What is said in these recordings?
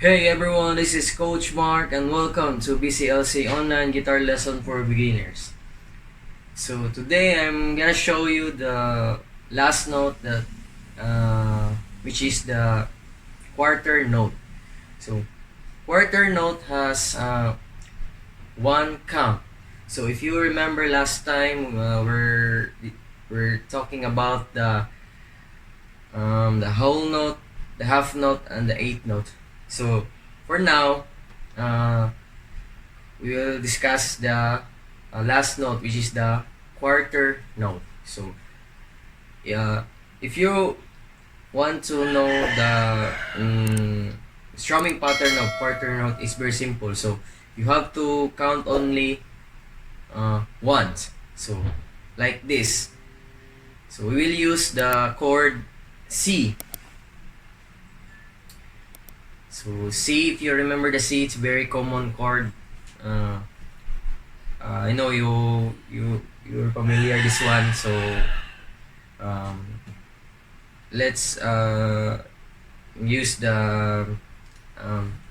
Hey everyone, this is Coach Mark and welcome to BCLC Online Guitar Lesson for Beginners. So today I'm gonna show you the last note that which is the quarter note. So quarter note has one count. So if you remember last time we're talking about the whole note, the half note, and the eighth note. So for now, we will discuss the last note, which is the quarter note. So if you want to know the strumming pattern of quarter note, is very simple. So you have to count only once. So like this. So we will use the chord C. So C, if you remember the C, it's very common chord. I know you're familiar this one. So let's use the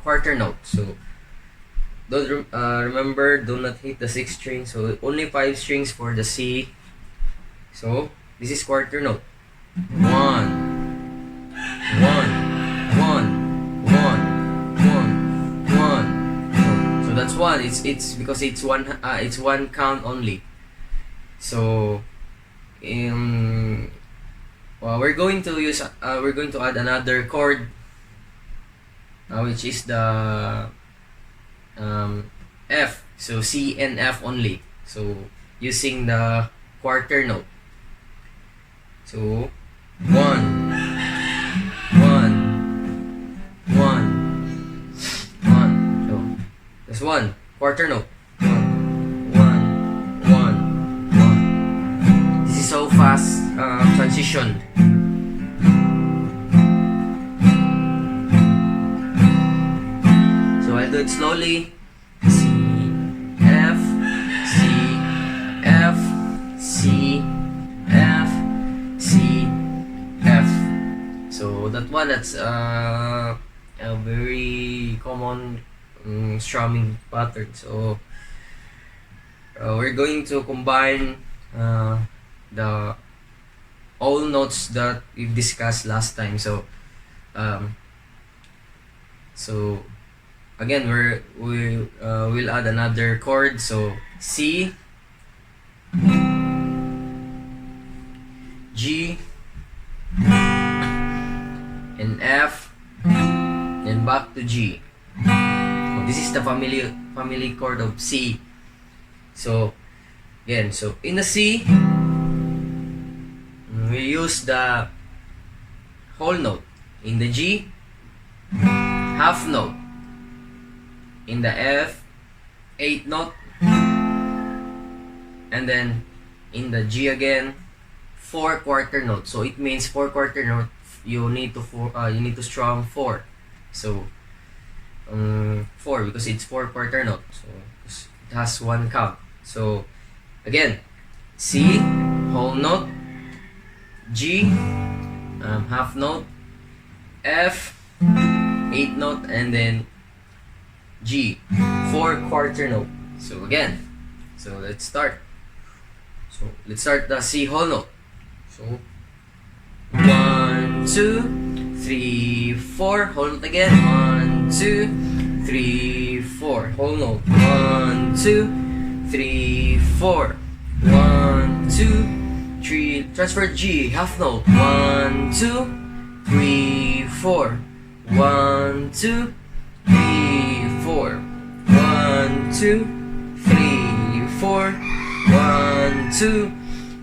quarter note. So don't remember, do not hit the 6th string. So only 5 strings for the C. So this is quarter note. 1, 1. So that's one. It's because it's one count only. So we're going to add another chord, which is the F. So C and F only. So using the quarter note. So 1. That's one quarter note. 1. This is so fast transition. So I'll do it slowly. C, F, C, F, C, F, C, F. So that's a very common strumming pattern. So we're going to combine the all notes that we've discussed last time. So again we'll add another chord. So C, G, and F, and back to G. This is the family chord of C. So again, so in the C, we use the whole note. In the G, half note. In the F, 8th note. And then in the G again, 4 quarter notes. So it means 4 quarter note. You need to strum 4. So 4 because it's 4 quarter note. So it has one count. So again, C, whole note. G, half note. F, 8th note, and then G, 4 quarter note. So again, so let's start. So let's start the C whole note. So 1, 2, 3, 4. Whole note again. 1, 2, 3, 4. Whole note. 1, 2, 3, 4. 1, 2, 3. Transfer G. Half note. 1, 2, 3, 4. 1, 2, 3, 4. 1, 2, 3, 4. 1, 2,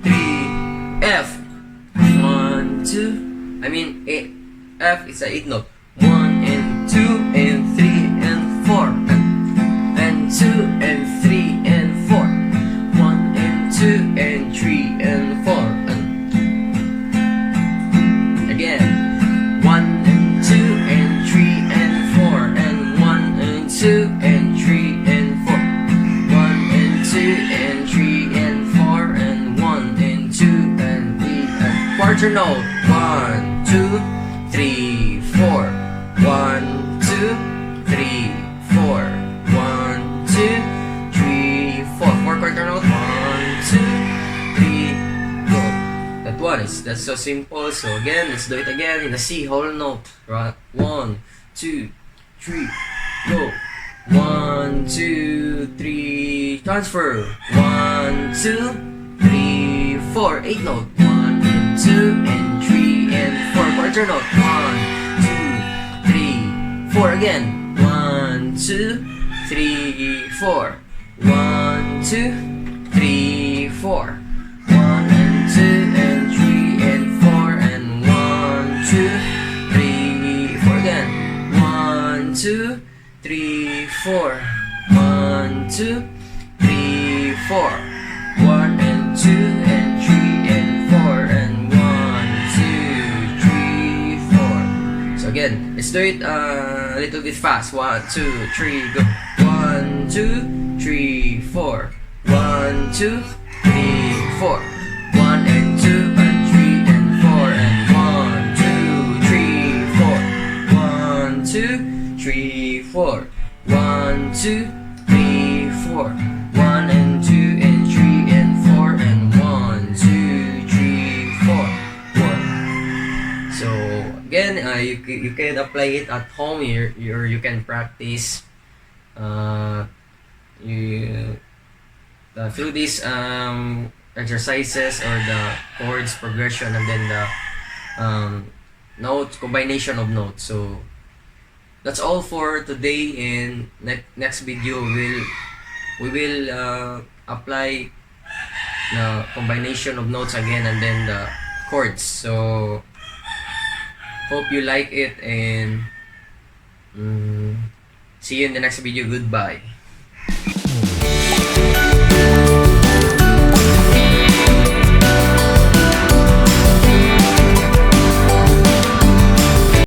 3. F. 1, 2. F is a 8th note. 1 and 2 and 3 and 4 and 2 and 3 and 4. 1 and 2 and 3 and 4 and again 1 and 2 and 3 and 4 and 1 and 2 and 3 and 4. 1 and 2 and 3 and 4 and 1 and 2 and 3 and quarter note. 1, 2, 3, 4. 1, 2, one. That's so simple. So again, let's do it again in the C whole note. Right? 1, 2, 3, go. 1, 2, 3, transfer. 1, 2, 3, 4, 8 note. 1 and 2 and 3 and 4. Quarter note. 1, 2, 3, 4 again. 1, 2, 3, 4. 1, 2, 3, 4. 1 and 2 and 3 and 4 and 1, 2, 3, 4 again. 1, 2, 3, 4. 1, 2, 3, 4. 1 and 2 and 3 and 4 and 1, 2, 3, 4. So again, let's do it a little bit fast. 1, 2, 3, go. 1, 2, 3, 4. 1, 2, 3, 4. 1 and 2 and 3 and 4 and 1, 2, 3, 4. 1, 2, 3, 4. 1, 2, 3, 4. 1 and 2 and 3 and 4 and 1, 2, 3, 4. 1. So again, you can apply it at home. You can practice. Through these exercises or the chords progression and then the note combination of notes. So that's all for today. In next video we will apply the combination of notes again and then the chords. So hope you like it and see you in the next video. Goodbye.